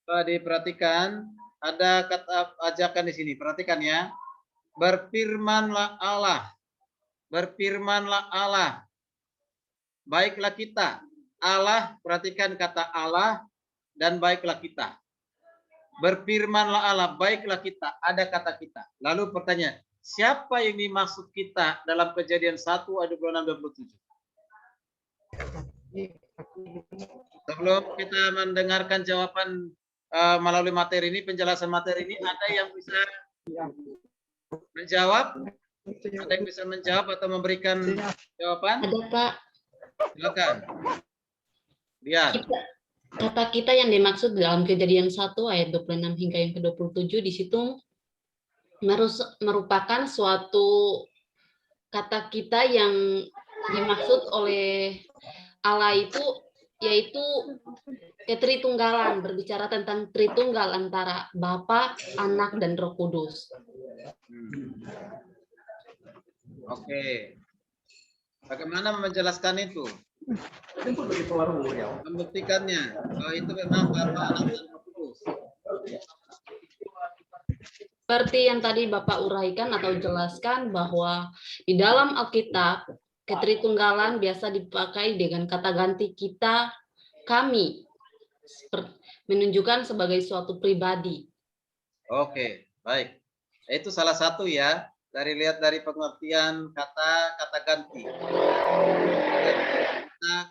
diperhatikan, ada kata ajakan di sini. Perhatikan ya. Berfirmanlah Allah. Berfirmanlah Allah. Baiklah kita. Allah, perhatikan kata Allah dan baiklah kita. Berfirmanlah Allah, baiklah kita. Ada kata kita. Lalu pertanyaan, siapa yang dimaksud kita dalam Kejadian 1 ayat 26-27? Sebelum kita mendengarkan jawaban melalui materi ini, penjelasan materi ini, ada yang bisa menjawab? Ada yang bisa menjawab atau memberikan jawaban? Ada, Pak. Silakan. Lihat. Kata kita yang dimaksud dalam Kejadian 1 ayat 26 hingga yang ke-27 di situ merupakan suatu kata kita yang dimaksud oleh Allah itu yaitu ketritunggalan, berbicara tentang tritunggal antara Bapa, Anak, dan Roh Kudus. Oke. Bagaimana menjelaskan itu? Membuktikannya bahwa itu memang Bapa, Anak, dan Roh Kudus. Seperti yang tadi Bapak uraikan atau jelaskan bahwa di dalam Alkitab ketritunggalan biasa dipakai dengan kata ganti kita, kami, menunjukkan sebagai suatu pribadi. Oke, baik. Itu salah satu ya, lihat dari pengertian kata ganti.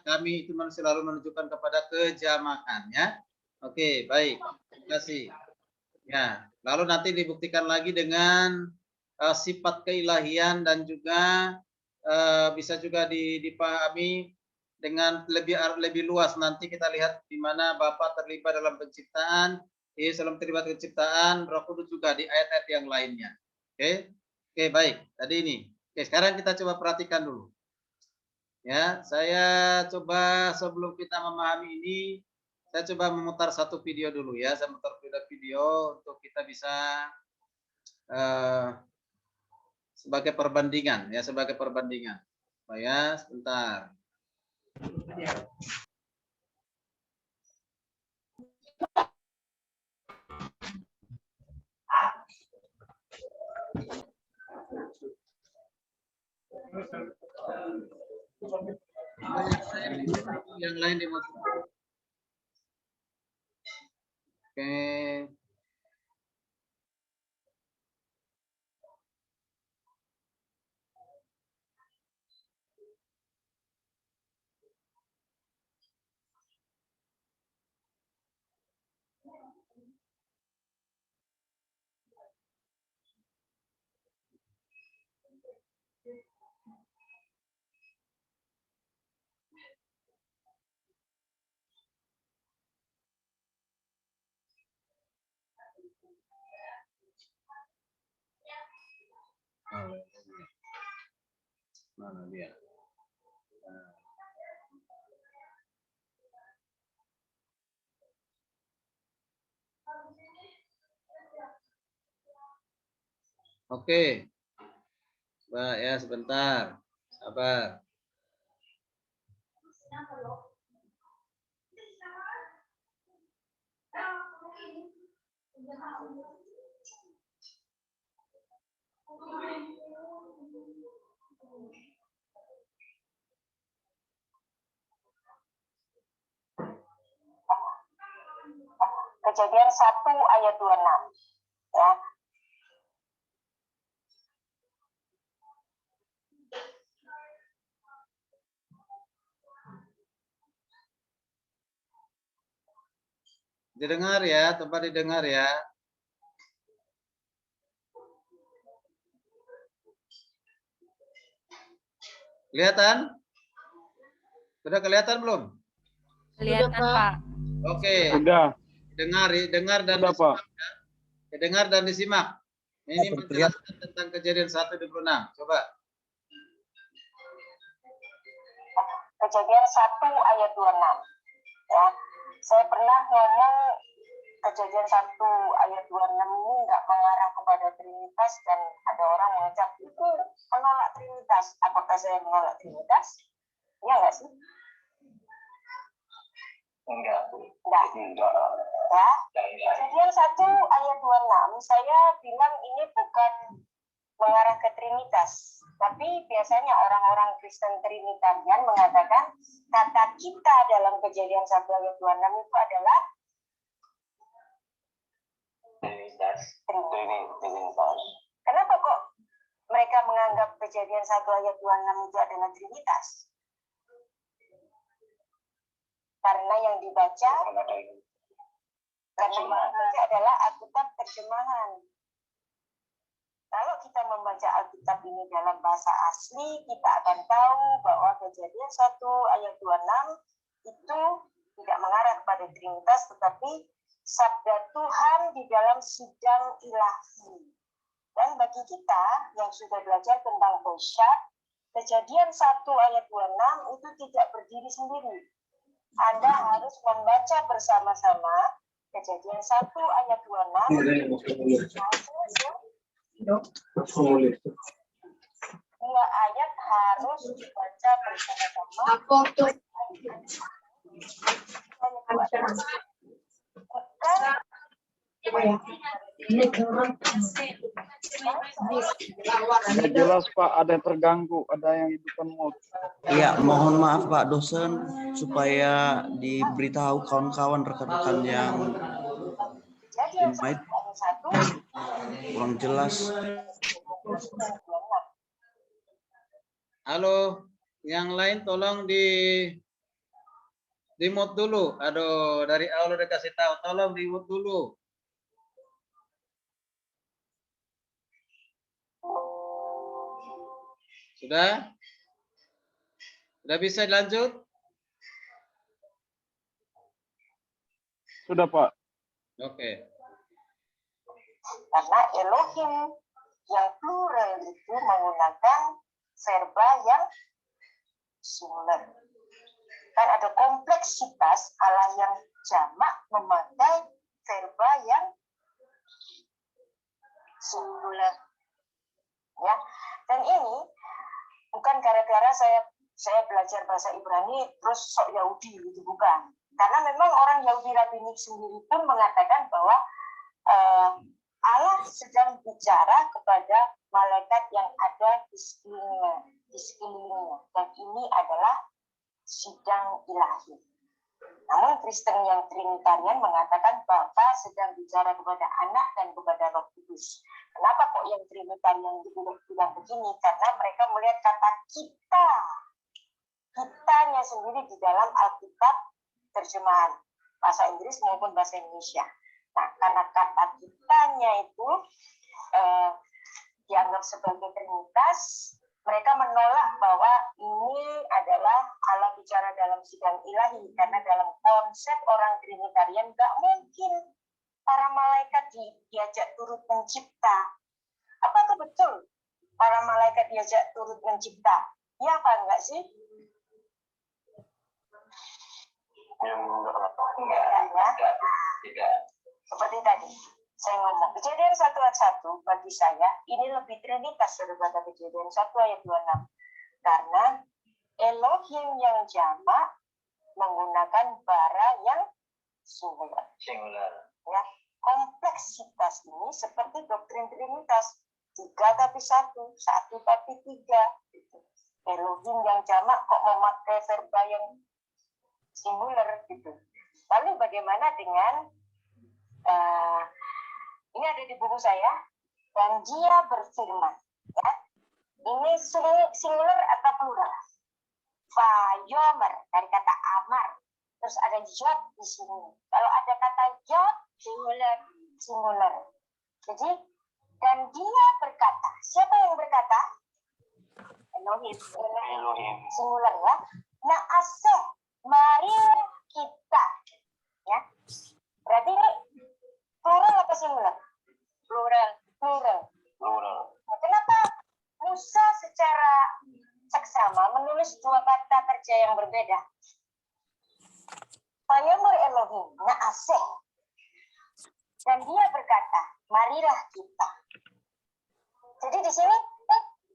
Kami itu selalu menunjukkan kepada kejamakan ya. Oke, baik. Terima kasih. Ya, lalu nanti dibuktikan lagi dengan sifat keilahian dan juga bisa juga dipahami dengan lebih luas. Nanti kita lihat di mana Bapa terlibat dalam penciptaan, Yesus dalam terlibat penciptaan, Roh Kudus juga di ayat-ayat yang lainnya. Oke, oke, baik. Tadi ini. Oke, sekarang kita coba perhatikan dulu. Ya, saya coba sebelum kita memahami ini, saya coba memutar satu video dulu ya. Saya memutar video untuk kita bisa sebagai perbandingan ya, sebagai perbandingan. Oh ya, sebentar. Yang lain dimasukin. Oke. Mana dia? Oke. Mbak ya, sebentar. Sabar. Kejadian 1 ayat 26 ya. Didengar ya, tempat didengar ya. Kelihatan? Sudah kelihatan belum? Kelihatan, Pak. Oke. Sudah. Dengar dan Sudah, disimak Pak. ya. Dengar dan disimak. Ini menjelaskan tentang Kejadian 1:26. Coba. Kejadian 1 ayat 26 ya. Saya pernah ngomong Kejadian 1 ayat 26 ini nggak mengarah kepada Trinitas, dan ada orang mengucap itu menolak Trinitas. Apakah saya menolak Trinitas? Ya nggak sih? Enggak. Ya, Kejadian 1 ayat 26, saya bilang ini bukan mengarah ke Trinitas. Tapi biasanya orang-orang Kristen Trinitarian mengatakan kata kita dalam Kejadian 1 ayat 26 itu adalah Trinitas. Kenapa kok mereka menganggap Kejadian 1 ayat 26 itu adalah Trinitas? Karena yang dibaca adalah Alkitab terjemahan. Kalau kita membaca Alkitab ini dalam bahasa asli, kita akan tahu bahwa Kejadian 1 ayat 26 itu tidak mengarah kepada Trinitas, tetapi sabda Tuhan di dalam sidang ilahi. Dan bagi kita yang sudah belajar tentang Peshat, Kejadian 1 ayat 26 itu tidak berdiri sendiri. Anda harus membaca bersama-sama Kejadian 1 ayat 26. Dua ayat harus dibaca bersama-sama. Ya jelas Pak, ada yang terganggu, ada yang hidupkan mode. Iya, mohon maaf Pak dosen, supaya diberitahu kawan-kawan rekan-rekan yang invite kurang jelas. Halo, yang lain tolong di mute dulu. Aduh, dari awal udah kasih tahu, tolong di mute dulu. Sudah? Sudah bisa lanjut? Sudah Pak. Oke. Karena Elohim yang plural itu menggunakan verba yang singular. Kan ada kompleksitas Allah yang jamak memakai verba yang singular. Ya, dan ini bukan gara-gara saya belajar bahasa Ibrani terus sok Yahudi gitu, bukan. Karena memang orang Yahudi rabbinik sendiri pun mengatakan bahwa Allah sedang bicara kepada malaikat yang ada di sekelilingnya, dan ini adalah sidang ilahi. Namun Kristen yang Trinitarian mengatakan Bapa sedang bicara kepada Anak dan kepada Roh Kudus. Kenapa kok yang Trinitarian bilang begini? Karena mereka melihat kata kitanya sendiri di dalam Alkitab terjemahan bahasa Inggris maupun bahasa Indonesia. Nah, karena kata kitanya itu dianggap sebagai Trinitas, mereka menolak bahwa ini adalah Allah bicara dalam sidang ilahi, karena dalam konsep orang Trinitarian nggak mungkin para malaikat diajak turut mencipta. Apa itu betul para malaikat diajak turut mencipta? Ya apa enggak sih? Enggak. Seperti tadi saya ngomong, Kejadian 1 ayat 1 bagi saya ini lebih Trinitas daripada Kejadian 1 ayat 26. Karena Elohim yang jamak menggunakan bara yang singular. Ya, kompleksitas ini seperti doktrin Trinitas, 3 tapi 1, 1 tapi 3. Elohim yang jamak kok memakai verba yang singular gitu. Lalu bagaimana dengan ini ada di buku saya, dan dia berfirman, ya. Ini singular atau plural? Vayomer dari kata amar, terus ada jod di sini. Kalau ada kata jod, singular. Jadi, dan dia berkata, siapa yang berkata? Elohim. Singular, ya. Nah, aseh, mari kita, ya. Berarti ini plural apa singular? Plural. Nah, kenapa Musa secara seksama menulis 2 kata kerja yang berbeda? Vayomer Elohim, na'aseh. Dan dia berkata, marilah kita. Jadi di sini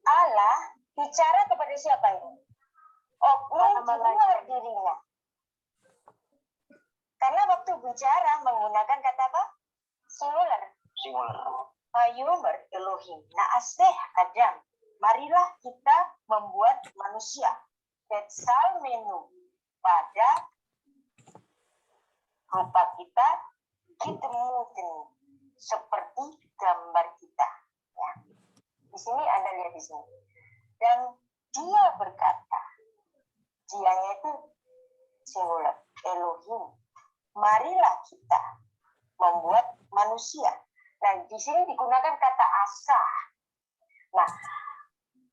Allah bicara kepada siapa ini? Oknum di luar dirinya. Karena waktu berbicara menggunakan kata apa? Singular. Vayomer Elohim. Na'aseh Adam. Marilah kita membuat manusia. Betsal menu. Pada rupa kita, kitemu seperti gambar kita. Ya. Di sini Anda lihat di sini. Dan dia berkata, dianya itu singular, Elohim. Marilah kita membuat manusia. Nah, di sini digunakan kata asa. Nah,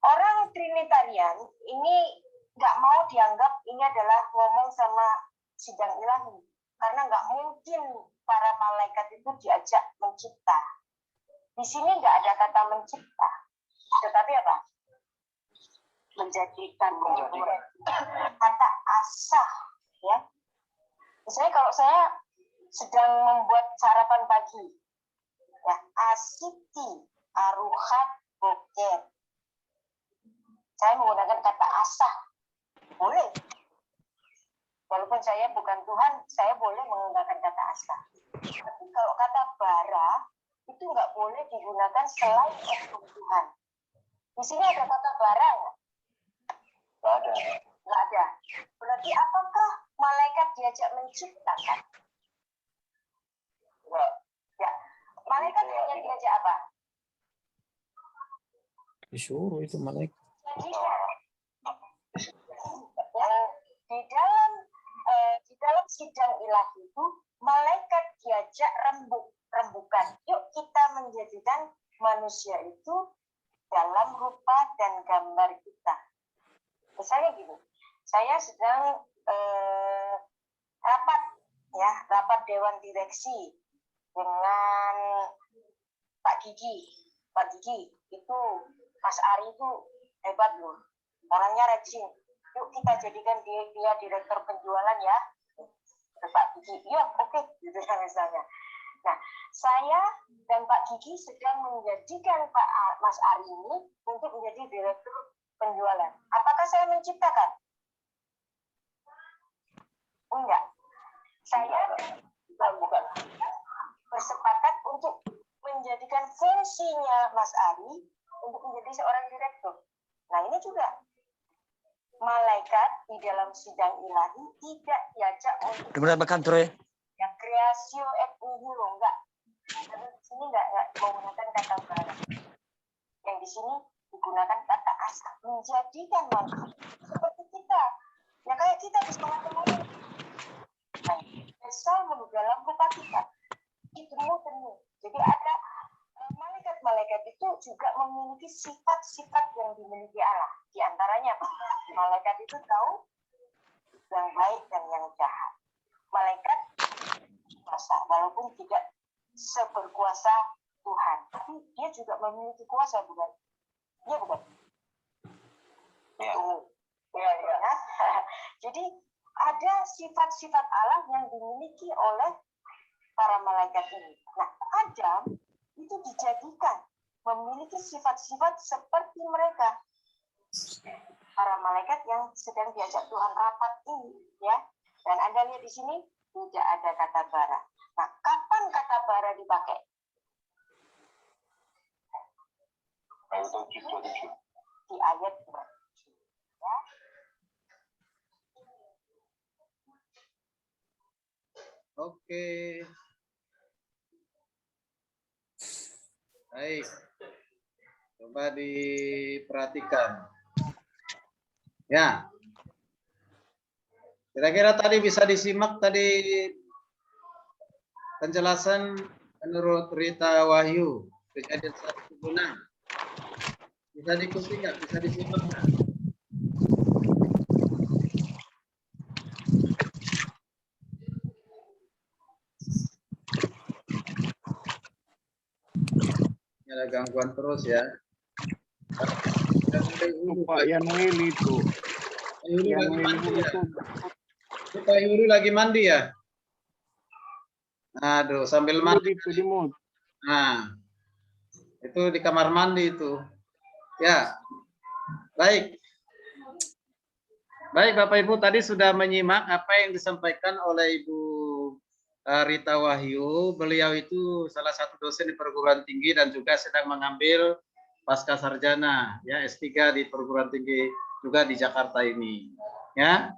orang Trinitarian ini nggak mau dianggap ini adalah ngomong sama sidang ilahi. Karena nggak mungkin para malaikat itu diajak mencipta. Di sini nggak ada kata mencipta. Tetapi apa? Menjadikan. Kata asah. Ya. Misalnya kalau saya sedang membuat sarapan pagi. Ya, asiti, aruhat, boker. Saya menggunakan kata asah. Boleh. Walaupun saya bukan Tuhan, saya boleh menggunakan kata asah. Tapi kalau kata bara, itu nggak boleh digunakan selain untuk Tuhan. Di sini ada kata bara nggak? Nggak ada. Nggak ada. Berarti apakah malaikat diajak menciptakan? Nggak. Ya. Malaikat hanya diajak apa? Disuruh itu malaikat. Di dalam sidang ilahi itu malaikat diajak rembukan. Yuk kita menjadikan manusia itu dalam rupa dan gambar kita. Misalnya gini, saya sedang rapat dewan direksi dengan Pak Gigi. Pak Gigi itu Mas Ari itu hebat loh, orangnya rajin. Yuk kita jadikan dia direktur penjualan ya, Pak Gigi. Ya oke, gitu misalnya. Nah, saya dan Pak Gigi sedang menjadikan Mas Ari ini untuk menjadi direktur penjualan. Apakah saya menciptakan? Enggak. Saya bukan bersepakat untuk menjadikan fungsinya Mas Ari untuk menjadi seorang direktur. Nah ini juga malaikat di dalam sidang ilahi tidak diajak untuk yang kreasio et nihilo, enggak. Tapi di sini enggak menggunakan kata barang. Yang di sini digunakan kata asa, menjadikan manusia seperti kita. Ya kayak kita bisa ngomong. Nah, besar dalam rupa kita. Temu. Jadi ada malaikat itu juga memiliki sifat-sifat yang dimiliki Allah. Di antaranya malaikat itu tahu yang baik dan yang jahat. Malaikat kuasa, walaupun tidak seberkuasa Tuhan, tapi dia juga memiliki kuasa, bukan? Iya bukan? Ya. Ya. Jadi ada sifat-sifat Allah yang dimiliki oleh para malaikat ini. Nah, Adam itu dijadikan memiliki sifat-sifat seperti mereka. Para malaikat yang sedang diajak Tuhan rapat ini, ya. Dan Anda lihat di sini tidak ada kata bara. Nah, kapan kata bara dipakai? Di ayat 2. Ya. Oke. Baik. Coba diperhatikan. Ya. Kira-kira tadi bisa disimak tadi penjelasan menurut Rita Wahyu kejadian 1:6. Bisa diikuti nggak? Bisa disimak nggak? Ada gangguan terus ya. Pak Yanuel itu. Pak Yuri lagi mandi ya? Aduh, sambil mandi. Nah, itu di kamar mandi itu. Ya, baik. Baik Bapak Ibu, tadi sudah menyimak apa yang disampaikan oleh Ibu Rita Wahyu. Beliau itu salah satu dosen di perguruan tinggi dan juga sedang mengambil pasca sarjana ya S3 di perguruan tinggi juga di Jakarta ini. Ya.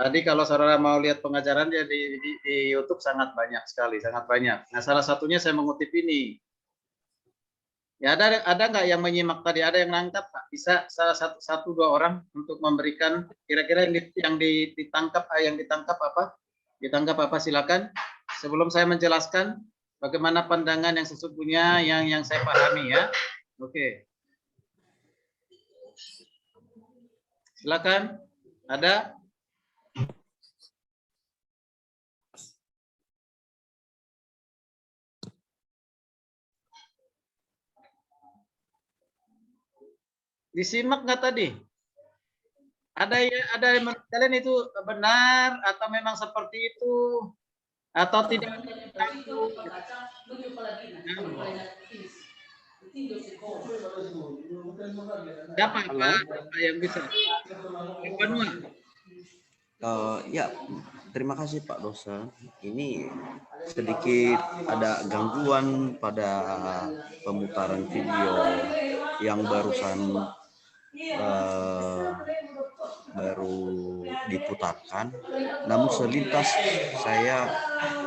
Tadi kalau saudara mau lihat pengajaran dia di YouTube sangat banyak sekali, sangat banyak. Nah, salah satunya saya mengutip ini. Ya, ada nggak yang menyimak tadi? Ada yang nangkap, Pak? Bisa salah satu dua orang untuk memberikan kira-kira yang ditangkap apa? Ditangkap apa? Silakan. Sebelum saya menjelaskan bagaimana pandangan yang sesungguhnya yang saya pahami ya. Oke. Silakan. Ada? Disimak nggak tadi? Ada yang menurut kalian itu benar atau memang seperti itu atau tidak? Siapa yang bisa? Ya, terima kasih Pak Dosen. Ini sedikit ada gangguan pada pemutaran video yang barusan baru diputarkan. Namun selintas saya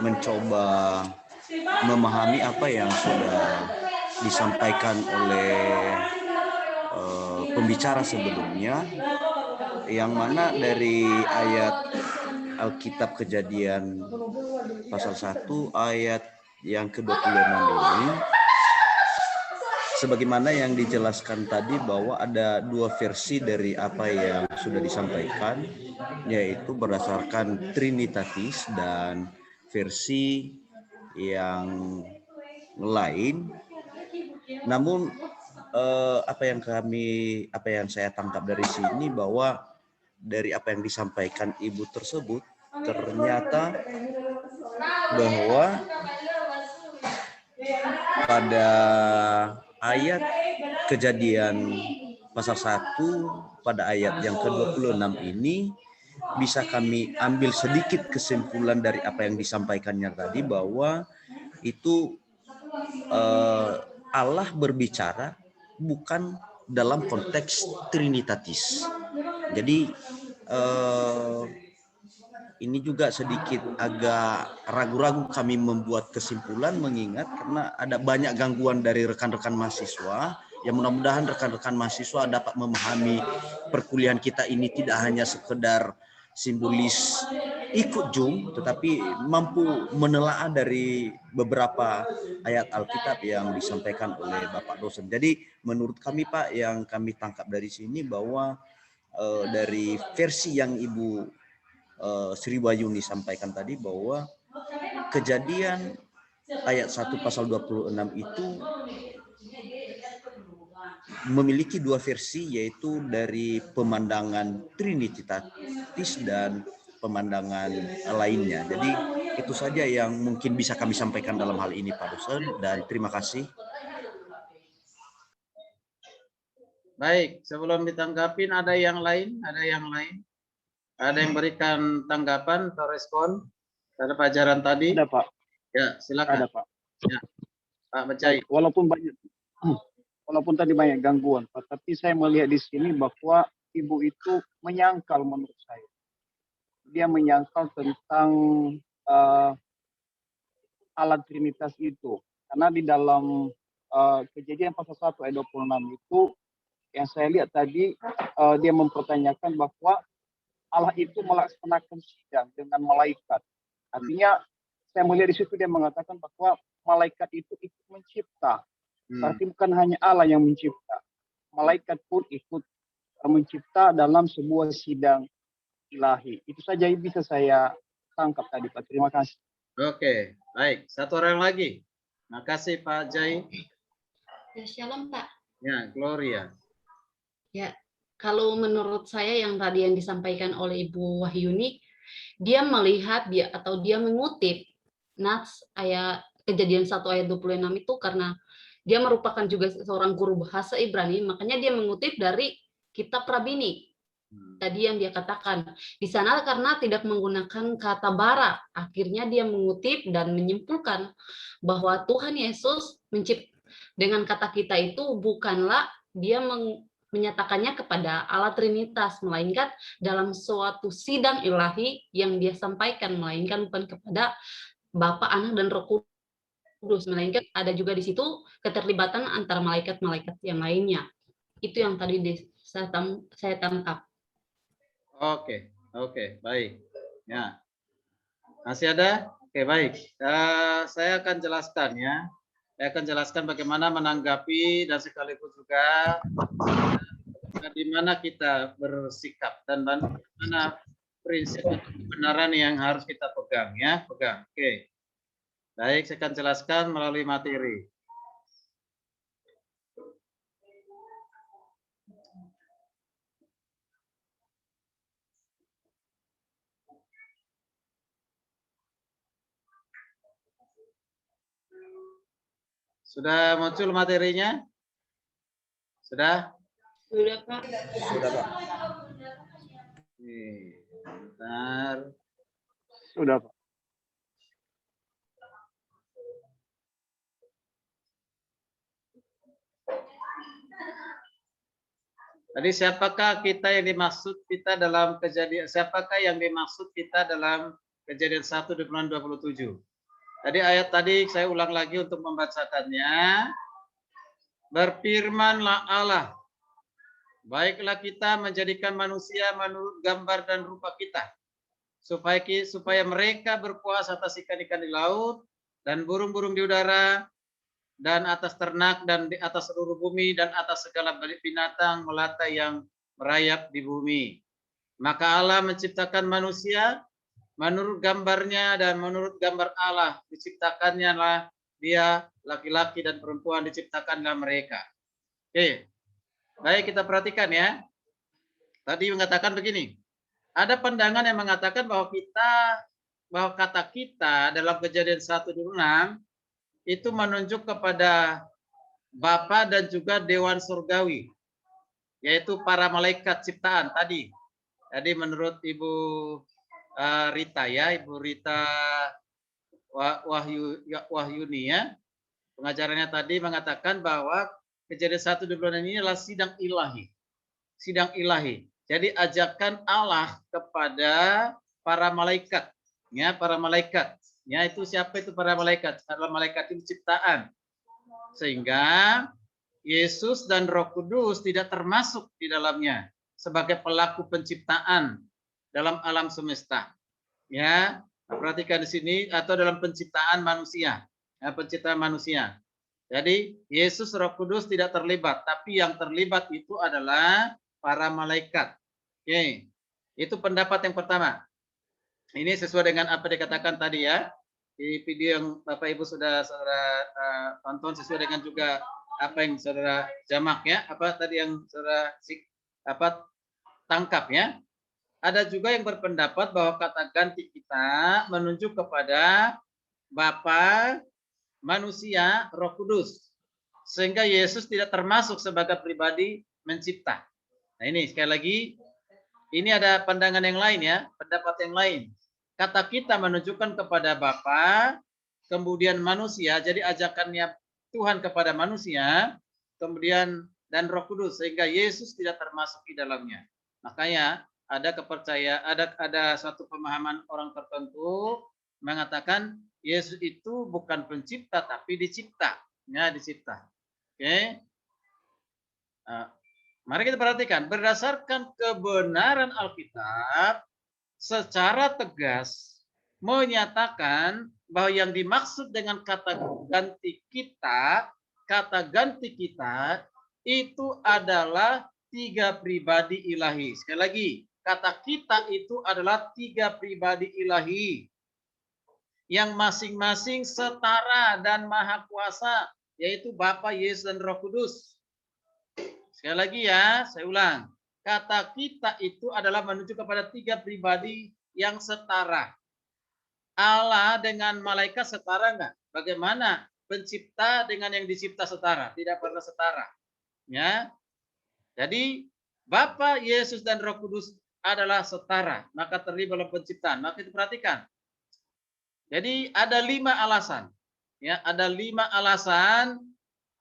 mencoba memahami apa yang sudah disampaikan oleh pembicara sebelumnya, yang mana dari ayat Alkitab Kejadian pasal 1 ayat yang ke-26 ini, sebagaimana yang dijelaskan tadi bahwa ada dua versi dari apa yang sudah disampaikan, yaitu berdasarkan Trinitatis dan versi yang lain. Namun apa yang saya tangkap dari sini bahwa dari apa yang disampaikan Ibu tersebut ternyata bahwa pada ayat Kejadian pasal 1 pada ayat yang ke-26 ini bisa kami ambil sedikit kesimpulan dari apa yang disampaikannya tadi, bahwa itu Allah berbicara bukan dalam konteks trinitatis. Jadi ini juga sedikit agak ragu-ragu kami membuat kesimpulan, mengingat karena ada banyak gangguan dari rekan-rekan mahasiswa. Ya, mudah-mudahan rekan-rekan mahasiswa dapat memahami perkuliahan kita ini tidak hanya sekedar simbolis ikut Zoom, tetapi mampu menelaah dari beberapa ayat Alkitab yang disampaikan oleh Bapak dosen. Jadi menurut kami Pak, yang kami tangkap dari sini bahwa dari versi yang Ibu Sri Wahyuni sampaikan tadi, bahwa Kejadian ayat 1 pasal 26 itu memiliki dua versi, yaitu dari pemandangan Trinitatis dan pemandangan lainnya. Jadi itu saja yang mungkin bisa kami sampaikan dalam hal ini Pak Dosen, dan terima kasih. Baik, sebelum ditanggapin ada yang lain? Ada yang berikan tanggapan atau respon terhadap ajaran tadi? Ada Pak. Ya, silakan. Ada Pak. Ya, Pak Becai. Walaupun tadi banyak gangguan, Pak, tapi saya melihat di sini bahwa Ibu itu menyangkal menurut saya. Dia menyangkal tentang alat Trinitas itu. Karena di dalam Kejadian pasal 1 ayat 26 itu, yang saya lihat tadi, dia mempertanyakan bahwa Allah itu melaksanakan sidang dengan malaikat. Artinya saya melihat di situ dia mengatakan bahwa malaikat itu ikut mencipta. Berarti bukan hanya Allah yang mencipta, malaikat pun ikut mencipta dalam sebuah sidang ilahi. Itu saja yang bisa saya tangkap tadi Pak. Terima kasih. Oke, baik. Satu orang lagi. Makasih Pak Jai. Ya, shalom Pak. Ya, Gloria. Ya, kalau menurut saya yang tadi yang disampaikan oleh Ibu Wahyuni, dia melihat atau dia mengutip nats ayat Kejadian 1 ayat 26 itu karena dia merupakan juga seorang guru bahasa Ibrani, makanya dia mengutip dari kitab Rabini. Tadi yang dia katakan di sana karena tidak menggunakan kata bara, akhirnya dia mengutip dan menyimpulkan bahwa Tuhan Yesus dengan kata kita itu bukanlah dia menyatakannya kepada Allah Trinitas, melainkan dalam suatu sidang ilahi yang dia sampaikan, melainkan bukan kepada Bapa, Anak, dan Roh Kudus, melainkan ada juga di situ keterlibatan antara malaikat-malaikat yang lainnya. Itu yang tadi saya tangkap. Oke, baik. Ya, masih ada? Oke, baik. Saya akan jelaskan ya. Saya akan jelaskan bagaimana menanggapi dan sekaligus juga di mana kita bersikap dan mana prinsip kebenaran yang harus kita pegang ya. Pegang. Oke. Baik, saya akan jelaskan melalui materi. Sudah muncul materinya? Sudah? Sudah, Pak. Sudah, Pak. Bentar. Sudah, Pak. Tadi siapakah kita yang dimaksud kita dalam kejadian? Siapakah yang dimaksud kita dalam kejadian 1 di bulan 27? Tadi ayat tadi saya ulang lagi untuk membacakannya. Berfirmanlah Allah, baiklah kita menjadikan manusia menurut gambar dan rupa kita, supaya mereka berkuasa atas ikan-ikan di laut dan burung-burung di udara dan atas ternak dan di atas seluruh bumi dan atas segala binatang melata yang merayap di bumi. Maka Allah menciptakan manusia menurut gambarnya dan menurut gambar Allah diciptakannya lah dia, laki-laki dan perempuan diciptakanlah mereka. Oke, baik kita perhatikan ya. Tadi mengatakan begini, ada pandangan yang mengatakan bahwa kata kita dalam kejadian 1:6 itu menunjuk kepada Bapa dan juga Dewan Surgawi, yaitu para malaikat ciptaan tadi. Tadi menurut Ibu Rita ya, Ibu Rita Wahyuni ya, pengajarannya tadi mengatakan bahwa kejadian 1:26 ini adalah sidang ilahi. Sidang ilahi. Jadi ajakan Allah kepada para malaikat. Ya, para malaikat. Ya, itu siapa itu para malaikat? Adalah malaikat itu ciptaan. Sehingga Yesus dan Roh Kudus tidak termasuk di dalamnya sebagai pelaku penciptaan dalam alam semesta. Ya, perhatikan di sini atau dalam penciptaan manusia. Ya, penciptaan manusia. Jadi Yesus Roh Kudus tidak terlibat, tapi yang terlibat itu adalah para malaikat. Oke, itu pendapat yang pertama. Ini sesuai dengan apa dikatakan tadi ya di video yang Bapak Ibu saudara tonton, sesuai dengan juga apa yang saudara jamak ya, apa tadi yang saudara tangkap ya. Ada juga yang berpendapat bahwa kata ganti kita menunjuk kepada Bapa, manusia, Roh Kudus. Sehingga Yesus tidak termasuk sebagai pribadi mencipta. Nah ini sekali lagi, ini ada pandangan yang lain ya, pendapat yang lain. Kata kita menunjukkan kepada Bapa, kemudian manusia, jadi ajakannya Tuhan kepada manusia, kemudian dan Roh Kudus, sehingga Yesus tidak termasuk di dalamnya. Makanya ada kepercayaan, ada suatu pemahaman orang tertentu mengatakan Yesus itu bukan pencipta tapi dicipta, ya dicipta. Oke. Mari kita perhatikan berdasarkan kebenaran Alkitab secara tegas menyatakan bahwa yang dimaksud dengan kata ganti kita itu adalah 3 pribadi ilahi. Sekali lagi, kata kita itu adalah 3 pribadi ilahi yang masing-masing setara dan maha kuasa, yaitu Bapa, Yesus, dan Roh Kudus. Sekali lagi ya, saya ulang. Kata kita itu adalah menuju kepada 3 pribadi yang setara. Allah dengan malaikat setara enggak? Bagaimana pencipta dengan yang dicipta setara? Tidak pernah setara. Ya. Jadi Bapa, Yesus dan Roh Kudus adalah setara, maka terlibat dalam penciptaan. Maka itu perhatikan. Jadi ada 5 alasan. Ya, ada 5 alasan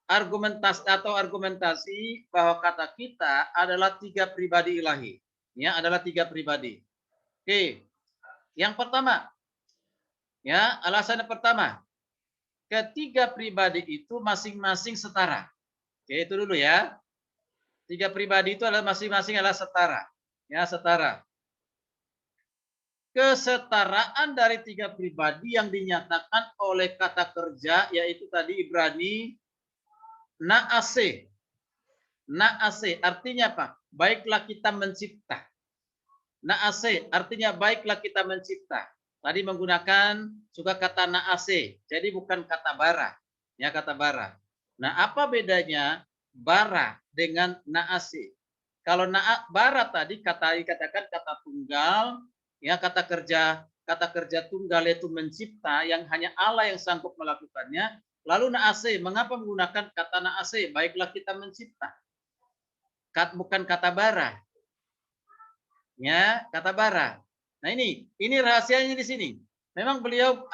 argumentasi bahwa kata kita adalah 3 pribadi ilahi. Ya, adalah 3 pribadi. Oke. Yang pertama, ya, alasan yang pertama, ketiga pribadi itu masing-masing setara. Oke, itu dulu ya. 3 pribadi itu adalah masing-masing adalah setara. Ya, setara. Kesetaraan dari 3 pribadi yang dinyatakan oleh kata kerja, yaitu tadi Ibrani naase. Naase artinya apa? Baiklah kita mencipta. Naase artinya baiklah kita mencipta. Tadi menggunakan juga kata naase, jadi bukan kata bara. Ya, kata bara. Nah, apa bedanya bara dengan naase? Kalau bara tadi dikatakan kata tunggal, ya, kata kerja tunggal itu mencipta yang hanya Allah yang sanggup melakukannya. Lalu naase, mengapa menggunakan kata naase? Baiklah kita mencipta. Bukan kata bara. Ya, kata bara. Nah, ini rahasianya di sini. Memang beliau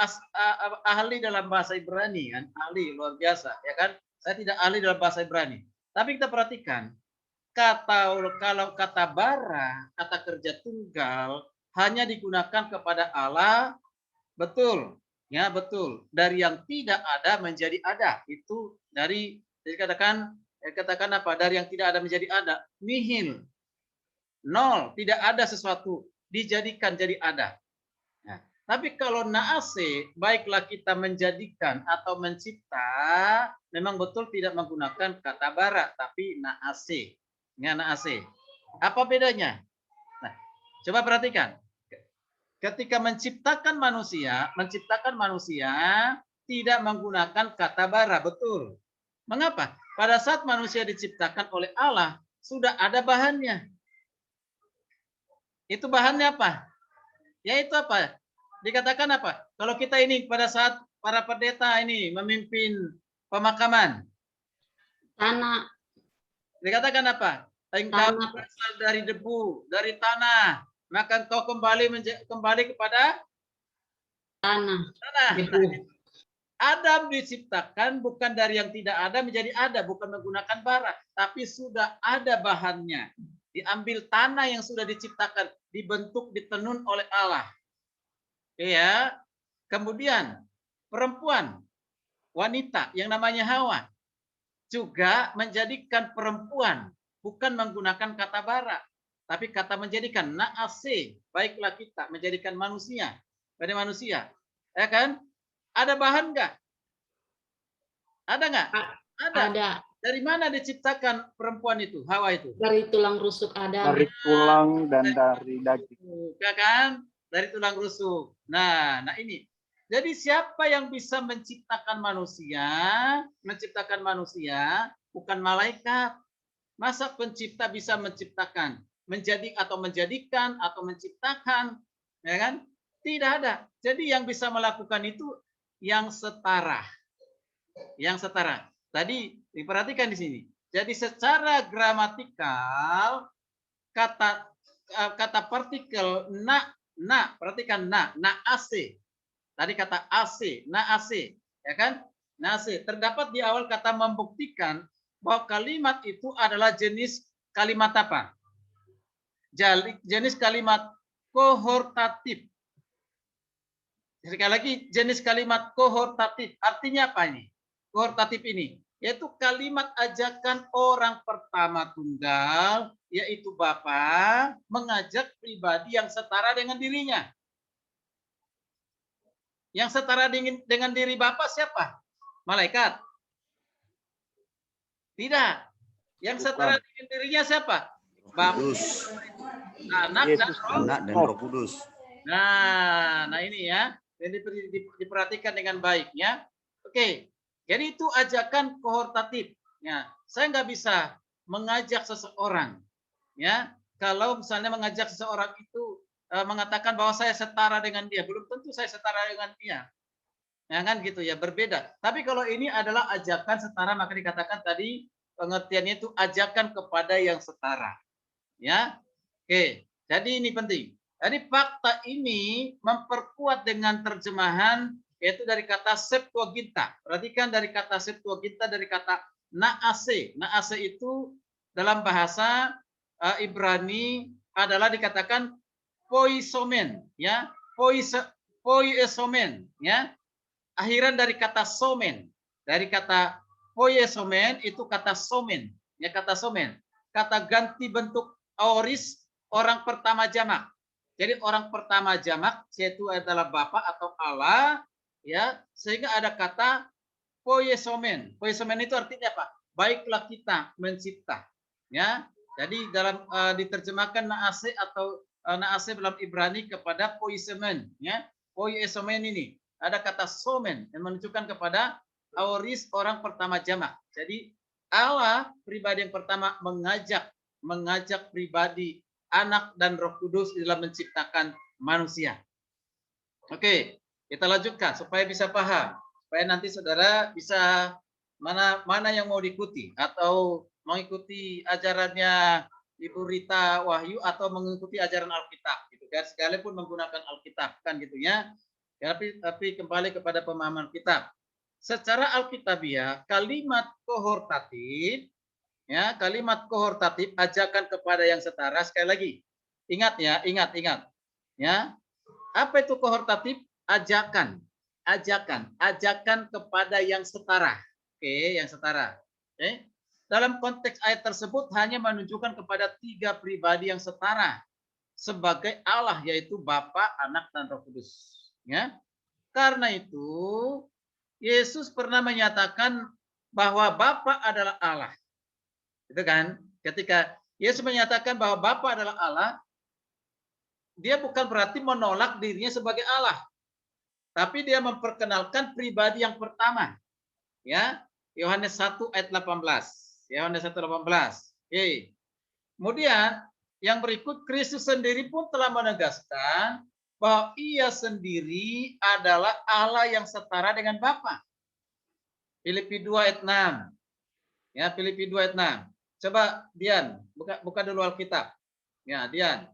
ahli dalam bahasa Ibrani kan, ahli luar biasa, ya kan? Saya tidak ahli dalam bahasa Ibrani. Tapi kita perhatikan, kalau kata bara, kata kerja tunggal hanya digunakan kepada Allah, betul. Ya, betul. Dari yang tidak ada menjadi ada. Itu katakan apa? Dari yang tidak ada menjadi ada. Nihil. Nol, tidak ada sesuatu dijadikan jadi ada. Nah, tapi kalau naase, baiklah kita menjadikan atau mencipta, memang betul tidak menggunakan kata bara, tapi naase. Ya, naase. Apa bedanya? Nah, coba perhatikan. Ketika menciptakan manusia tidak menggunakan kata bara, betul. Mengapa? Pada saat manusia diciptakan oleh Allah, sudah ada bahannya. Itu bahannya apa? Yaitu apa? Dikatakan apa? Kalau kita ini pada saat para pendeta ini memimpin pemakaman. Tanah. Dikatakan apa? Engkau berasal dari debu, dari tanah. Maka engkau kembali kepada tanah. Tanah. Adam diciptakan bukan dari yang tidak ada menjadi ada, bukan menggunakan bara, tapi sudah ada bahannya. Diambil tanah yang sudah diciptakan, dibentuk, ditenun oleh Allah. Ya. Kemudian perempuan, wanita yang namanya Hawa juga menjadikan perempuan, bukan menggunakan kata bara, tapi kata menjadikan, naase, baiklah kita menjadikan manusia, pada manusia. Ya kan? Ada bahan enggak? Ada enggak? Ada. Dari mana diciptakan perempuan itu, Hawa itu? Dari tulang rusuk Adam. Dari tulang dan dari daging. Ya kan? Dari tulang rusuk. Nah ini. Jadi siapa yang bisa menciptakan manusia bukan malaikat. Masa pencipta bisa menciptakan, menjadikan atau menciptakan, ya kan? Tidak ada. Jadi yang bisa melakukan itu yang setara. Yang setara. Tadi diperhatikan di sini. Jadi secara gramatikal kata partikel perhatikan naase. Tadi kata AC, naase, ya kan? Naase terdapat di awal kata membuktikan bahwa kalimat itu adalah jenis kalimat apa? Jenis kalimat kohortatif. Sekali lagi, jenis kalimat kohortatif. Artinya apa ini? Kohortatif ini yaitu kalimat ajakan orang pertama tunggal, yaitu Bapa, mengajak pribadi yang setara dengan dirinya. Yang setara dengan diri Bapa siapa? Malaikat? Tidak. Yang setara dengan dirinya siapa? Bapa, Anak dan Roh Kudus. Nah ini ya. Jadi diperhatikan dengan baik ya. Oke. Jadi itu ajakan kohortatif. Ya, saya nggak bisa mengajak seseorang, ya. Kalau misalnya mengajak seseorang itu mengatakan bahwa saya setara dengan dia, belum tentu saya setara dengan dia. Ya kan gitu ya, berbeda. Tapi kalau ini adalah ajakan setara, maka dikatakan tadi pengertiannya itu ajakan kepada yang setara. Ya. Oke, jadi ini penting. Jadi fakta ini memperkuat dengan terjemahan yaitu dari kata Septuaginta. Perhatikan dari kata Septuaginta dari kata naase. Naase itu dalam bahasa Ibrani adalah dikatakan poisomen, ya. Poiesomen, ya. Akhiran dari kata somen. Dari kata poiesomen itu kata somen, ya, kata somen. Kata ganti bentuk aoris orang pertama jamak. Jadi orang pertama jamak yaitu adalah Bapa atau Allah, ya, sehingga ada kata poiesomen. Poiesomen itu artinya apa? Baiklah kita mencipta, ya. Jadi dalam diterjemahkan naase atau naase dalam Ibrani kepada poiesomen, ya. Poiesomen ini ada kata somen yang menunjukkan kepada aoris orang pertama jamak. Jadi Allah pribadi yang pertama mengajak pribadi Anak dan Roh Kudus dalam menciptakan manusia. Oke, kita lanjutkan supaya bisa paham, supaya nanti saudara bisa mana yang mau diikuti atau mengikuti ajarannya Ibu Rita Wahyu atau mengikuti ajaran Alkitab gitu kan, sekalipun menggunakan Alkitab kan gitu ya. Tapi kembali kepada pemahaman kitab. Secara alkitabiah kalimat kohortatif, ya, kalimat kohortatif ajakan kepada yang setara. Sekali lagi, ingat ya, ingat. Ya, apa itu kohortatif? Ajakan kepada yang setara. Oke, yang setara. Oke. Dalam konteks ayat tersebut hanya menunjukkan kepada 3 pribadi yang setara sebagai Allah, yaitu Bapa, Anak, dan Roh Kudus. Ya, karena itu Yesus pernah menyatakan bahwa Bapa adalah Allah. Itu kan, ketika Yesus menyatakan bahwa Bapa adalah Allah, dia bukan berarti menolak dirinya sebagai Allah, tapi dia memperkenalkan pribadi yang pertama. Ya, Yohanes 1 ayat 18. Yohanes 1:18. Oke. Kemudian yang berikut, Kristus sendiri pun telah menegaskan bahwa ia sendiri adalah Allah yang setara dengan Bapa. Filipi 2 ayat 6. Ya, Filipi 2 ayat 6. Coba Dian, buka dulu Alkitab. Ya, Dian.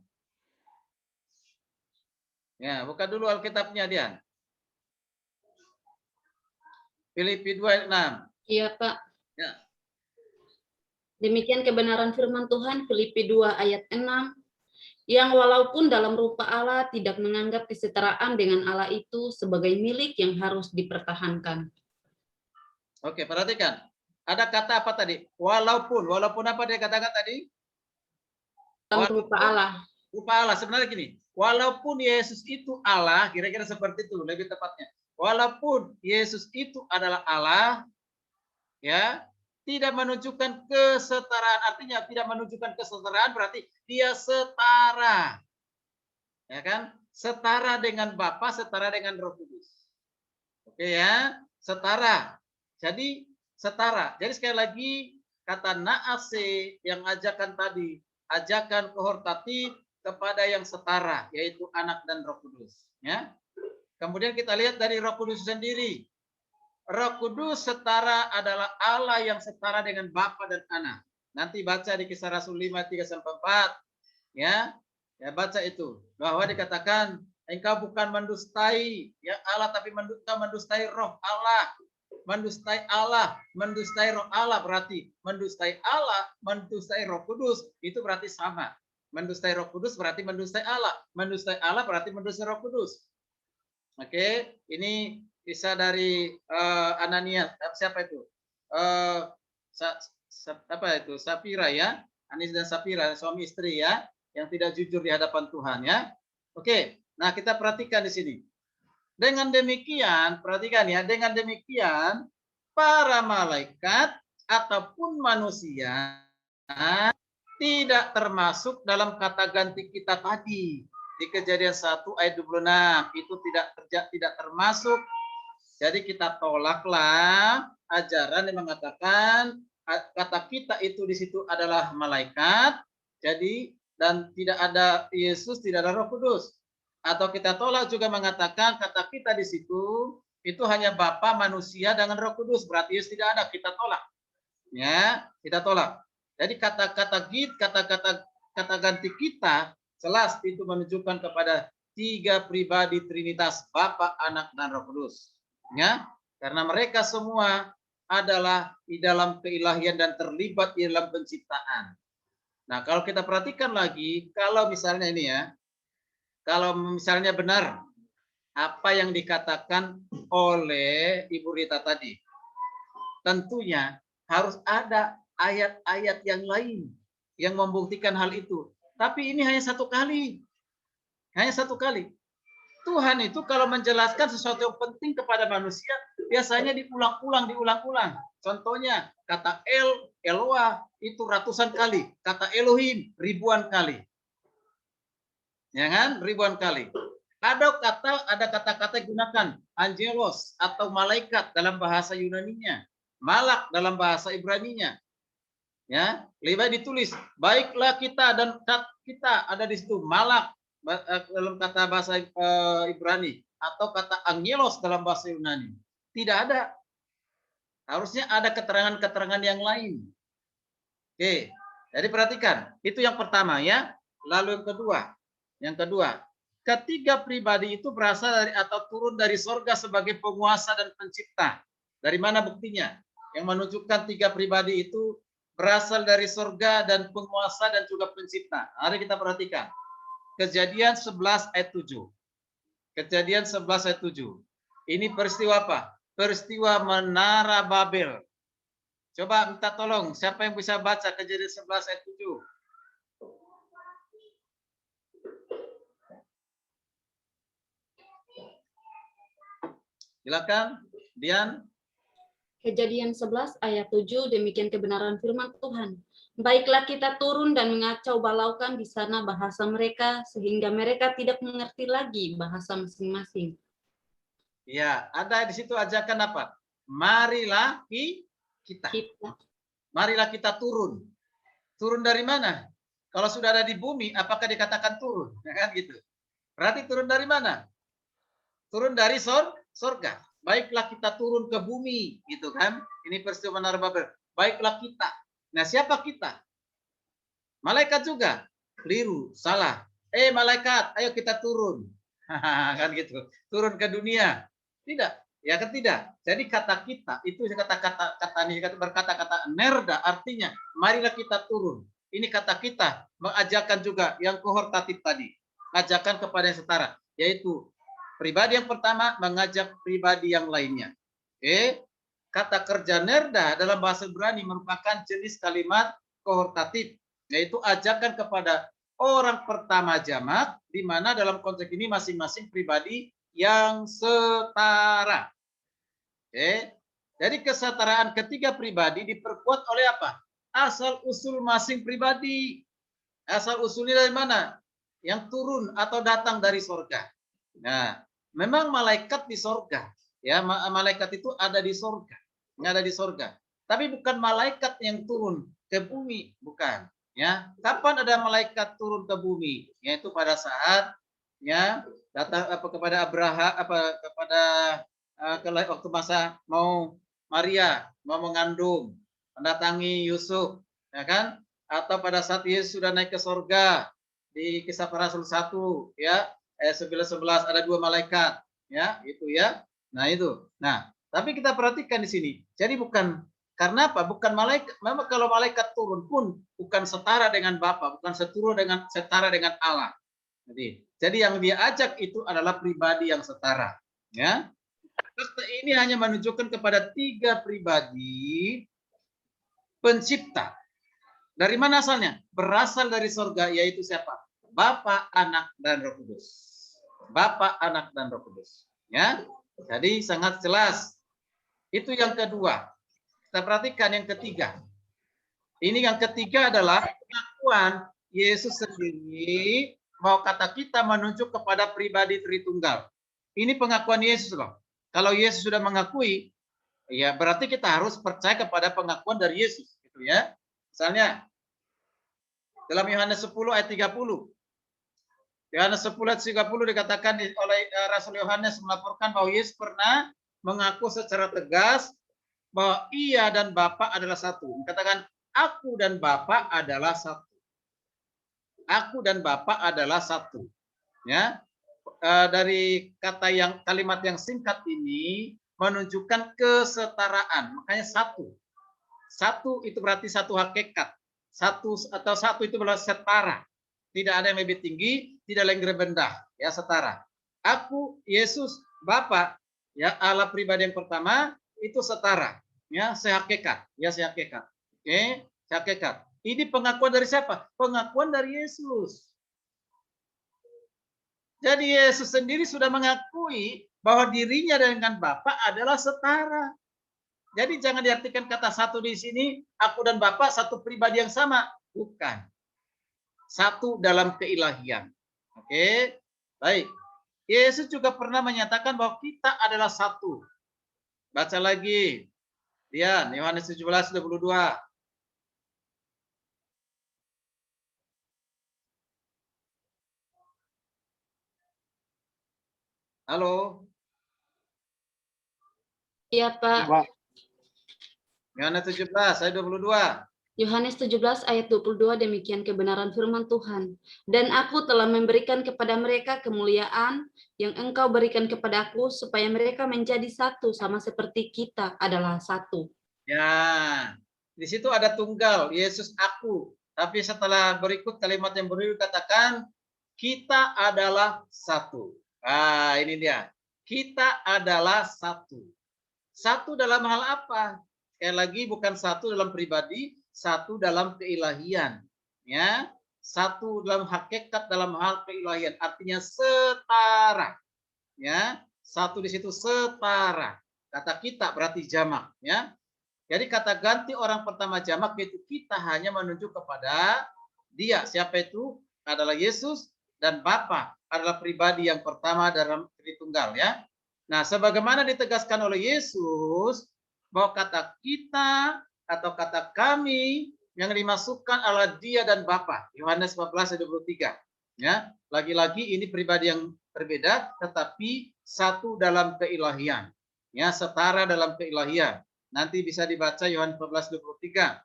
Ya, buka dulu Alkitabnya, Dian. Filipi 2 ayat 6. Iya, Pak. Ya. Demikian kebenaran firman Tuhan, Filipi 2 ayat 6. Yang walaupun dalam rupa Allah tidak menganggap kesetaraan dengan Allah itu sebagai milik yang harus dipertahankan. Oke, perhatikan. Ada kata apa tadi? Walaupun apa dia katakan tadi? Dalam rupa Allah. Rupa Allah. Sebenarnya gini, walaupun Yesus itu Allah, kira-kira seperti itu lebih tepatnya. Walaupun Yesus itu adalah Allah, ya, tidak menunjukkan kesetaraan. Artinya tidak menunjukkan kesetaraan berarti dia setara. Ya kan? Setara dengan Bapa, setara dengan Roh Kudus. Oke ya, setara. Jadi setara. Jadi sekali lagi kata naase yang ajakan tadi, ajakan kohortatif kepada yang setara, yaitu Anak dan Roh Kudus. Ya. Kemudian kita lihat dari Roh Kudus sendiri. Roh Kudus setara adalah Allah yang setara dengan Bapa dan Anak. Nanti baca di Kisah Rasul 5:3-4. Ya. Ya, baca itu. Bahwa dikatakan engkau bukan mendustai ya Allah, tapi mendustai Roh Allah. Mendustai Allah, mendustai Roh Allah, berarti mendustai Allah, mendustai Roh Kudus, itu berarti sama. Mendustai Roh Kudus berarti mendustai Allah. Mendustai Allah berarti mendustai Roh Kudus. Oke, ini kisah dari Ananias, siapa itu? Apa itu? Sapira ya, Anis dan Sapira, suami istri ya, yang tidak jujur di hadapan Tuhan ya. Oke, nah kita perhatikan di sini. Dengan demikian, perhatikan ya, dengan demikian para malaikat ataupun manusia tidak termasuk dalam kata ganti kita tadi. Di Kejadian 1 ayat 26 itu tidak termasuk. Jadi kita tolaklah ajaran yang mengatakan kata kita itu di situ adalah malaikat. Jadi dan tidak ada Yesus, tidak ada Roh Kudus. Atau kita tolak juga mengatakan kata kita di situ itu hanya Bapa, manusia dengan Roh Kudus. Berarti Yesus tidak ada, kita tolak. Ya, kita tolak. Jadi kata-kata kata ganti kita, jelas itu menunjukkan kepada 3 pribadi Trinitas, Bapa, Anak, dan Roh Kudus. Ya, karena mereka semua adalah di dalam keilahian dan terlibat di dalam penciptaan. Nah, kalau kita perhatikan lagi, kalau misalnya ini ya, kalau misalnya benar apa yang dikatakan oleh Ibu Rita tadi, tentunya harus ada ayat-ayat yang lain yang membuktikan hal itu. Tapi ini hanya satu kali. Hanya satu kali. Tuhan itu kalau menjelaskan sesuatu yang penting kepada manusia, biasanya diulang-ulang. Contohnya, kata Eloah itu ratusan kali. Kata Elohim ribuan kali. Ya kan? Ribuan kali. Ada kata-kata gunakan angelos atau malaikat dalam bahasa Yunaninya, malak dalam bahasa Ibraninya. Ya, lebih ditulis baiklah kita, dan kita ada di situ malak dalam kata bahasa Ibrani atau kata angelos dalam bahasa Yunani. Tidak ada. Harusnya ada keterangan-keterangan yang lain. Oke, jadi perhatikan, itu yang pertama ya. Lalu yang kedua, ketiga pribadi itu berasal dari atau turun dari sorga sebagai penguasa dan pencipta. Dari mana buktinya? Yang menunjukkan 3 pribadi itu berasal dari sorga dan penguasa dan juga pencipta. Mari kita perhatikan. Kejadian 11 ayat 7. Kejadian 11 ayat 7. Ini peristiwa apa? Peristiwa Menara Babel. Coba minta tolong, siapa yang bisa baca Kejadian 11 ayat 7? Silakan, Dian. Kejadian 11 ayat 7, demikian kebenaran firman Tuhan. Baiklah kita turun dan mengacau balaukan di sana bahasa mereka, sehingga mereka tidak mengerti lagi bahasa masing-masing. Ya, ada di situ ajakan apa? Marilah kita. Marilah kita turun. Turun dari mana? Kalau sudah ada di bumi, apakah dikatakan turun? Ya kan gitu. Berarti turun dari mana? Turun dari sorga. Baiklah kita turun ke bumi, gitu kan? Ini peristiwa Menara Babel. Baiklah kita. Nah, siapa kita? Malaikat juga. Keliru, salah. Malaikat, ayo kita turun. Kan gitu. Turun ke dunia. Tidak, ya kan tidak. Jadi kata kita itu berkata-kata nerda, artinya marilah kita turun. Ini kata kita mengajarkan juga yang kohortatif tadi, ajakan kepada yang setara, yaitu pribadi yang pertama mengajak pribadi yang lainnya. Kata kerja nerda dalam bahasa Ibrani merupakan jenis kalimat kohortatif, yaitu ajakan kepada orang pertama jamak, di mana dalam konteks ini masing-masing pribadi yang setara. Jadi kesetaraan ketiga pribadi diperkuat oleh apa? Asal usul masing pribadi. Asal usulnya dari mana? Yang turun atau datang dari sorga. Nah, memang malaikat di sorga. Ya, malaikat itu ada di sorga. Ada di sorga. Tapi bukan malaikat yang turun ke bumi, bukan. Ya, kapan ada malaikat turun ke bumi? Yaitu pada saat ya datang kepada Abraham kepada waktu masa mau Maria mau mengandung, mendatangi Yusuf, ya kan? Atau pada saat Yesus sudah naik ke sorga di Kisah Para Rasul 1 ya ayat 11 ada 2 malaikat ya itu ya. Nah itu. Nah, tapi kita perhatikan di sini. Jadi bukan karena apa? Bukan malaikat. Memang kalau malaikat turun pun bukan setara dengan Bapa, bukan setara dengan Allah. Jadi yang dia ajak itu adalah pribadi yang setara. Ya, ini hanya menunjukkan kepada 3 pribadi pencipta. Dari mana asalnya? Berasal dari sorga, yaitu siapa? Bapa, Anak, dan Roh Kudus. Bapa, Anak, dan Roh Kudus. Ya, jadi sangat jelas. Itu yang kedua. Kita perhatikan yang ketiga. Ini yang ketiga adalah pengakuan Yesus sendiri. Mau kata kita menunjuk kepada pribadi Tritunggal. Ini pengakuan Yesus loh. Kalau Yesus sudah mengakui, ya berarti kita harus percaya kepada pengakuan dari Yesus, gitu ya. Misalnya dalam Yohanes 10 ayat 30. Yohanes 10 ayat 30 dikatakan oleh Rasul Yohanes melaporkan bahwa Yesus pernah mengaku secara tegas bahwa ia dan Bapa adalah satu. Dikatakan aku dan Bapa adalah satu. Aku dan Bapa adalah satu. Ya, dari kalimat yang singkat ini menunjukkan kesetaraan. Makanya satu. Satu itu berarti satu hakikat. Satu itu adalah setara. Tidak ada yang lebih tinggi, tidak ada yang lebih rendah, ya setara. Aku, Yesus, Bapa, ya Allah pribadi yang pertama itu setara, ya sehakikat, ya sehakikat. Oke, sehakikat. Ini pengakuan dari siapa? Pengakuan dari Yesus. Jadi Yesus sendiri sudah mengakui bahwa dirinya dengan Bapa adalah setara. Jadi jangan diartikan kata satu di sini, aku dan Bapa satu pribadi yang sama. Bukan. Satu dalam keilahian. Oke, baik. Yesus juga pernah menyatakan bahwa kita adalah satu. Baca lagi. Lihat, Yohanes 17:22. Halo. Iya, Pak. Pak. Yohanes 17 ayat 22. Yohanes 17 ayat 22, demikian kebenaran firman Tuhan. Dan aku telah memberikan kepada mereka kemuliaan yang engkau berikan kepadaku, supaya mereka menjadi satu sama seperti kita adalah satu. Ya, di situ ada tunggal, Yesus aku. Tapi setelah berikut kalimat yang berikut katakan, kita adalah satu. Ah, ini dia. Kita adalah satu. Satu dalam hal apa? Sekali lagi bukan satu dalam pribadi, satu dalam keilahian. Ya, satu dalam hakikat dalam hal keilahian. Artinya setara. Ya, satu di situ setara. Kata kita berarti jamak. Ya, jadi kata ganti orang pertama jamak yaitu kita hanya menunjuk kepada dia. Siapa itu? Adalah Yesus dan Bapa adalah pribadi yang pertama dalam Tritunggal ya. Nah, sebagaimana ditegaskan oleh Yesus bahwa kata kita atau kata kami yang dimasukkan adalah dia dan Bapa. Yohanes 14:23. Ya, lagi-lagi ini pribadi yang berbeda tetapi satu dalam keilahian. Ya, setara dalam keilahian. Nanti bisa dibaca Yohanes 14:23.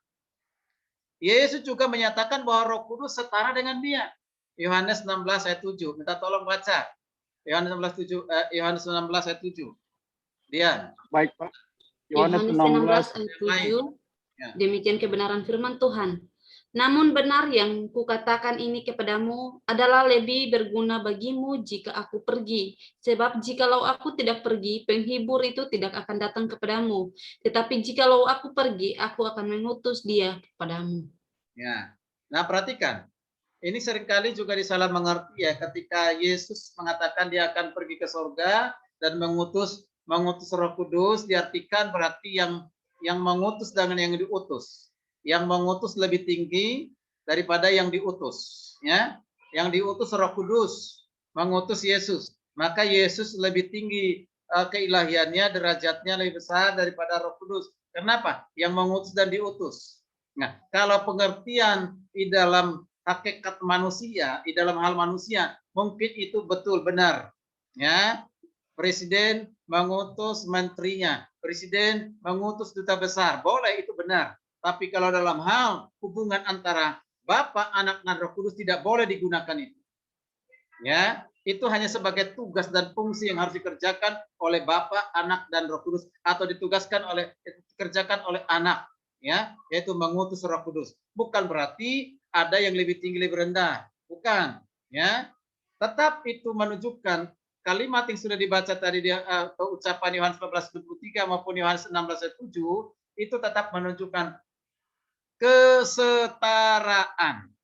Yesus juga menyatakan bahwa Roh Kudus setara dengan dia. Yohanes 16 ayat 7. Minta tolong baca. Yohanes 16 ayat 7. Dia. Baik, Pak. Yohanes 16 ayat 7. Ya. Demikian kebenaran firman Tuhan. Namun benar yang kukatakan ini kepadamu adalah lebih berguna bagimu jika aku pergi. Sebab jikalau aku tidak pergi, penghibur itu tidak akan datang kepadamu. Tetapi jikalau aku pergi, aku akan mengutus dia kepadamu. Ya. Nah, perhatikan. Ini seringkali juga disalah mengerti ya ketika Yesus mengatakan dia akan pergi ke surga dan mengutus Roh Kudus, diartikan berarti yang mengutus dengan yang diutus. Yang mengutus lebih tinggi daripada yang diutus, ya. Yang diutus Roh Kudus, mengutus Yesus. Maka Yesus lebih tinggi keilahiannya, derajatnya lebih besar daripada Roh Kudus. Kenapa? Yang mengutus dan diutus. Nah, kalau pengertian di dalam hakikat manusia, di dalam hal manusia, mungkin itu betul benar. Ya, presiden mengutus menterinya, presiden mengutus duta besar, boleh itu benar. Tapi kalau dalam hal hubungan antara Bapa, Anak, dan Roh Kudus tidak boleh digunakan itu. Ya, itu hanya sebagai tugas dan fungsi yang harus dikerjakan oleh Bapa, Anak, dan Roh Kudus atau dikerjakan oleh Anak, ya, yaitu mengutus Roh Kudus. Bukan berarti ada yang lebih tinggi lebih rendah, bukan, ya. Tetap itu menunjukkan kalimat yang sudah dibaca tadi dia ucapan Yohanes 14:23 maupun Yohanes 16 ayat 7 itu tetap menunjukkan kesetaraan,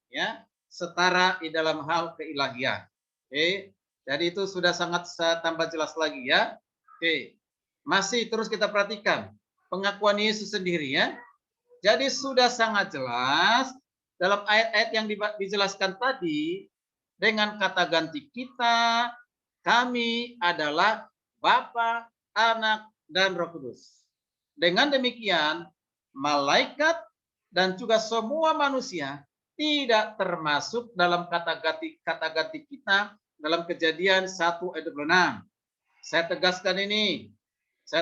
ya, setara di dalam hal keilahian. Oke, jadi itu sudah sangat tambah jelas lagi ya. Oke, masih terus kita perhatikan pengakuan Yesus sendiri ya. Jadi sudah sangat jelas dalam ayat-ayat yang dijelaskan tadi dengan kata ganti kita, kami adalah Bapa, Anak, dan Roh Kudus. Dengan demikian, malaikat dan juga semua manusia tidak termasuk dalam kata ganti kita dalam Kejadian 1 ayat 26. Saya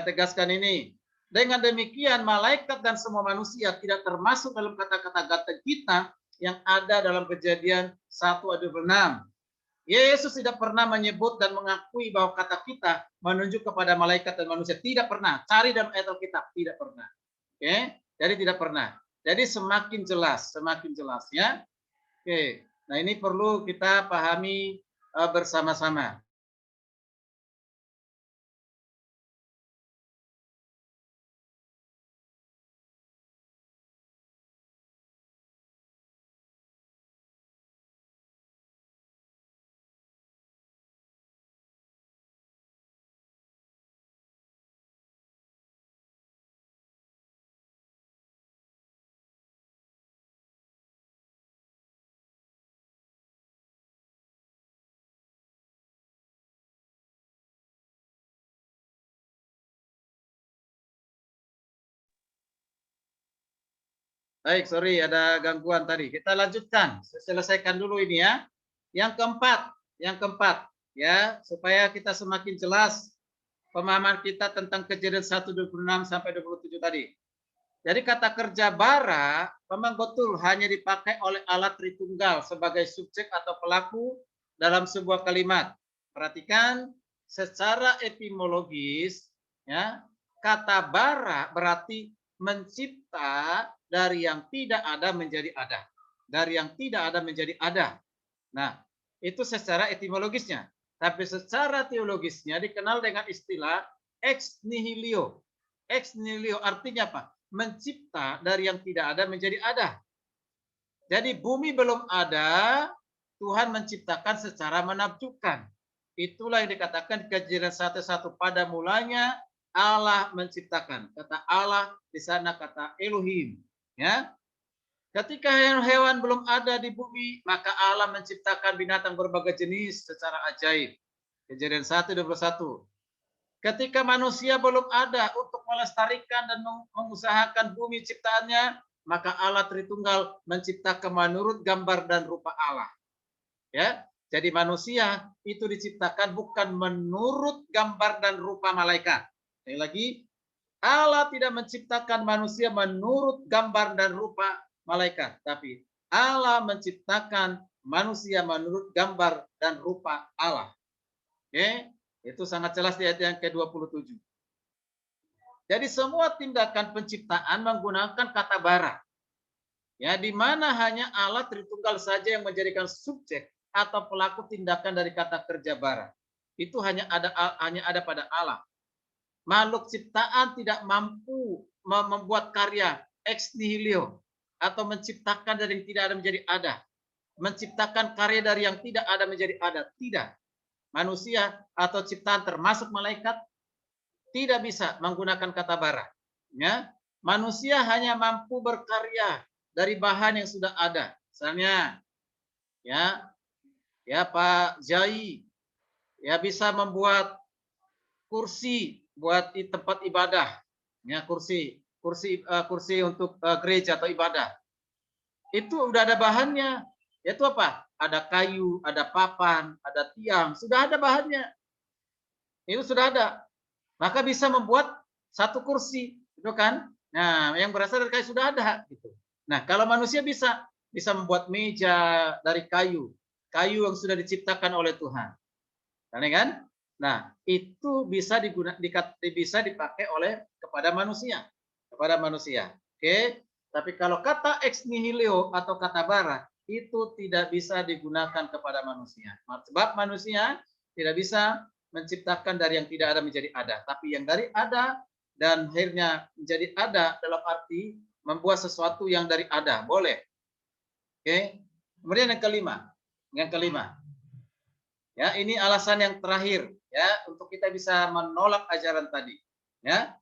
tegaskan ini. Dengan demikian malaikat dan semua manusia tidak termasuk dalam kata-kata ganti kita yang ada dalam Kejadian 1 ayat 26. Yesus tidak pernah menyebut dan mengakui bahwa kata kita menunjuk kepada malaikat dan manusia. Tidak pernah. Cari dalam ayat Alkitab. Tidak pernah. Oke, jadi tidak pernah. Jadi semakin jelas ya. Oke, nah ini perlu kita pahami bersama-sama. Baik, sorry ada gangguan tadi. Kita lanjutkan, selesaikan dulu ini ya. Yang keempat ya, supaya kita semakin jelas pemahaman kita tentang Kejadian 1:26 sampai 27 tadi. Jadi kata kerja bara memang betul hanya dipakai oleh alat Tritunggal sebagai subjek atau pelaku dalam sebuah kalimat. Perhatikan secara etimologis ya, kata bara berarti mencipta dari yang tidak ada menjadi ada. Dari yang tidak ada menjadi ada. Nah, itu secara etimologisnya. Tapi secara teologisnya dikenal dengan istilah ex nihilo. Ex nihilo artinya apa? Mencipta dari yang tidak ada menjadi ada. Jadi bumi belum ada, Tuhan menciptakan secara menakjubkan. Itulah yang dikatakan Kejadian 1:1, pada mulanya Allah menciptakan. Kata Allah di sana kata Elohim. Ya, ketika hewan-hewan belum ada di bumi, maka Allah menciptakan binatang berbagai jenis secara ajaib. Kejadian 1:21. Ketika manusia belum ada untuk melestarikan dan mengusahakan bumi ciptaannya, maka Allah Tritunggal menciptakan menurut gambar dan rupa Allah. Ya, jadi manusia itu diciptakan bukan menurut gambar dan rupa malaikat. Sekali lagi, Allah tidak menciptakan manusia menurut gambar dan rupa malaikat, tapi Allah menciptakan manusia menurut gambar dan rupa Allah. Oke, itu sangat jelas di ayat yang ke-27. Jadi semua tindakan penciptaan menggunakan kata bara. Ya, di mana hanya Allah Tritunggal saja yang menjadikan subjek atau pelaku tindakan dari kata kerja bara. Itu hanya ada pada Allah. Makhluk ciptaan tidak mampu membuat karya ex nihilo atau menciptakan dari yang tidak ada menjadi ada. Menciptakan karya dari yang tidak ada menjadi ada. Tidak. Manusia atau ciptaan termasuk malaikat tidak bisa menggunakan kata bara. Ya. Manusia hanya mampu berkarya dari bahan yang sudah ada. Misalnya ya Pak Jai ya bisa membuat kursi buat di tempat ibadah, ya kursi untuk gereja atau ibadah. Itu udah ada bahannya. Yaitu apa? Ada kayu, ada papan, ada tiang, sudah ada bahannya. Itu sudah ada. Maka bisa membuat satu kursi, itu kan? Nah, yang berasal dari kayu sudah ada gitu. Nah, kalau manusia bisa membuat meja dari kayu yang sudah diciptakan oleh Tuhan. Kan? Nah, itu bisa dipakai oleh kepada manusia. Oke? Tapi kalau kata ex nihilo atau kata bara itu tidak bisa digunakan kepada manusia. Sebab manusia tidak bisa menciptakan dari yang tidak ada menjadi ada, tapi yang dari ada dan akhirnya menjadi ada dalam arti membuat sesuatu yang dari ada, boleh. Oke? Kemudian yang kelima. Ya, ini alasan yang terakhir ya untuk kita bisa menolak ajaran tadi. Ya,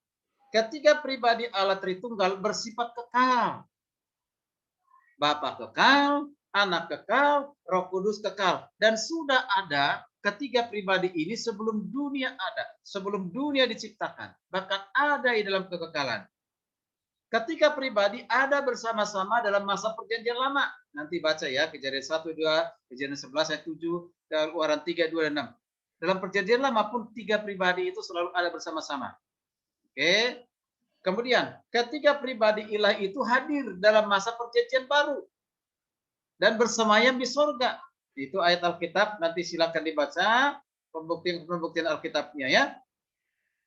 ketiga pribadi Allah Tritunggal bersifat kekal. Bapa kekal, Anak kekal, Roh Kudus kekal, dan sudah ada ketiga pribadi ini sebelum dunia ada, sebelum dunia diciptakan, bahkan ada di dalam kekekalan. Ketiga pribadi ada bersama-sama dalam masa perjanjian lama. Nanti baca ya, Kejadian 1, 2, Kejadian 11 ayat 7, Keluaran 3, 2, dan 6. Dalam perjanjian lama pun tiga pribadi itu selalu ada bersama-sama. Oke. Kemudian, ketiga pribadi ilahi itu hadir dalam masa perjanjian baru. dan bersemayam di surga. Itu ayat Alkitab, nanti silakan dibaca pembuktian Alkitabnya ya.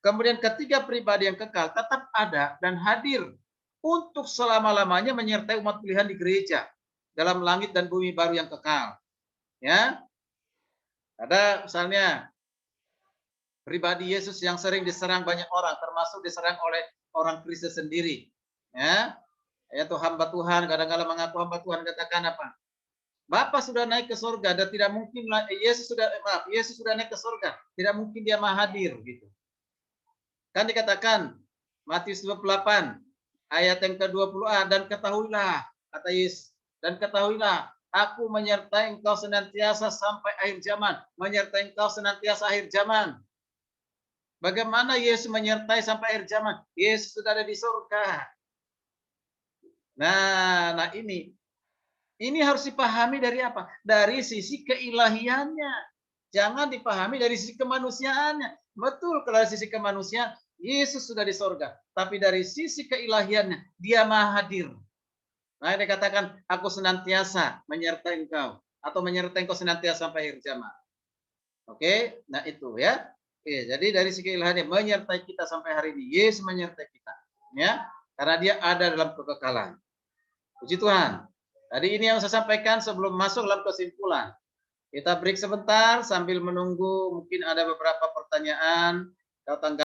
Kemudian ketiga pribadi yang kekal tetap ada dan hadir untuk selama-lamanya menyertai umat pilihan di gereja dalam langit dan bumi baru yang kekal. Ya. Ada misalnya pribadi Yesus yang sering diserang banyak orang, termasuk diserang oleh orang Kristen sendiri. Ya. Yaitu hamba Tuhan, kadang-kadang mengaku hamba Tuhan, katakan apa? Bapa sudah naik ke surga dan tidak mungkin Yesus sudah naik ke surga, tidak mungkin dia maha hadir gitu. Kan dikatakan Matius 28 ayat yang ke-20a, dan ketahuilah, kata Yesus, dan ketahuilah aku menyertai engkau senantiasa sampai akhir zaman, menyertai engkau senantiasa akhir zaman. Bagaimana Yesus menyertai sampai akhir zaman? Yesus sudah ada di surga. Nah ini harus dipahami dari apa? Dari sisi keilahiannya. Jangan dipahami dari sisi kemanusiaannya. Betul, kalau dari sisi kemanusiaan, Yesus sudah di surga. Tapi dari sisi keilahiannya, dia maha hadir. Nah, dia katakan, aku senantiasa menyertai engkau. Atau menyertai engkau senantiasa sampai akhir zaman. Oke, nah itu ya. Oke, jadi dari sisi keilahiannya, menyertai kita sampai hari ini. Yesus menyertai kita. Ya, karena dia ada dalam kekekalan. Puji Tuhan. Tadi ini yang saya sampaikan sebelum masuk dalam kesimpulan. Kita break sebentar sambil menunggu mungkin ada beberapa pertanyaan atau